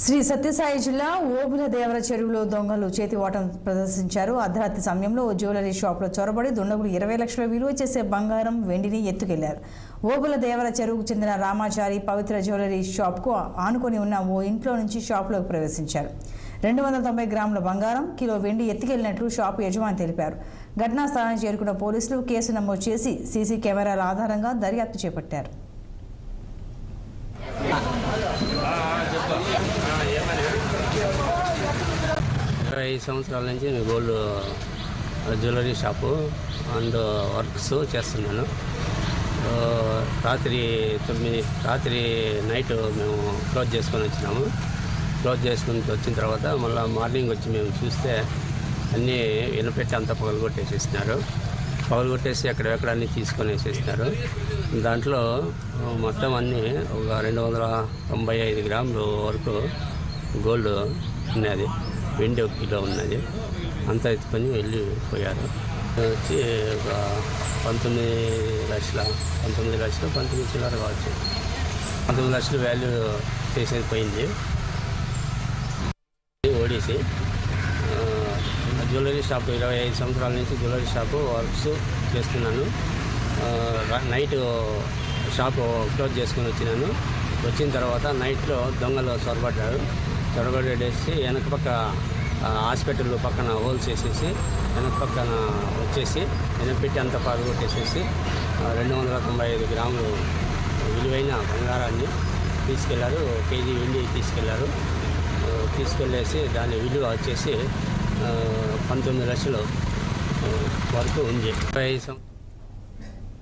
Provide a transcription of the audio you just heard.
శ్రీ సత్యసాయి జిల్లా ఓబుల దేవర చెరువులో దొంగలు చేతివాటం ప్రదర్శించారు. అర్ధరాత్రి సమయంలో ఓ జ్యువెలరీ షాప్లో చొరబడి దుండగులు 20 లక్షల విలువ చేసే బంగారం, వెండిని ఎత్తుకెళ్లారు. ఓబుల దేవర చెరువుకు చెందిన రామాచారి పవిత్ర జ్యువెలరీ షాప్కు ఆనుకొని ఉన్న ఓ ఇంట్లో నుంచి షాప్లోకి ప్రవేశించారు. 290 గ్రాముల బంగారం, కిలో వెండి ఎత్తుకెళ్లినట్లు షాపు యజమాని తెలిపారు. ఘటనా స్థలానికి చేరుకున్న పోలీసులు కేసు నమోదు చేసి సీసీ కెమెరాల ఆధారంగా దర్యాప్తు చేపట్టారు. 25 సంవత్సరాల నుంచి gold jewellery shop and works చేస్తున్నాను. రాత్రి నైట్ మేము క్లోజ్ చేసుకొని వచ్చినాము. క్లోజ్ చేసుకుని వచ్చిన తర్వాత మళ్ళీ మార్నింగ్ వచ్చి మేము చూస్తే అన్నీ వినపెట్టి అంతా పగలగొట్టేసేసినారు. పగలగొట్టేసి ఎక్కడెక్కడ అన్నీ తీసుకొని వేసేసినారు. దాంట్లో మొత్తం అన్నీ ఒక 295 గ్రాములు వరకు గోల్డ్ ఉన్నది, వెండి 1 కిలో ఉన్నది. అంతా ఎత్తుకొని వెళ్ళిపోయారు. వచ్చి ఒక 19 చిల్లర కావచ్చు. 19 లక్షలు వాల్యూ చేసేది పోయింది. ఓడిసి జ్యువెలరీ షాపు 25 సంవత్సరాల నుంచి జ్యువెలరీ షాపు వర్క్స్ చేస్తున్నాను. నైట్ షాపు క్లోజ్ చేసుకొని వచ్చినాను. వచ్చిన తర్వాత నైట్లో దొంగలు చొరబడేసి వెనక పక్క హాస్పిటల్ పక్కన హోల్స్ వేసేసి వెనక పక్కన వచ్చేసి వెనక్కి అంతా పగలగొట్టేసేసి 295 గ్రాములు విలువైన బంగారాన్ని తీసుకెళ్లారు. 1 కేజీ వెండి తీసుకెళ్ళేసి దాని విలువ వచ్చేసి 19 లక్షలు వరకు ఉంది. 25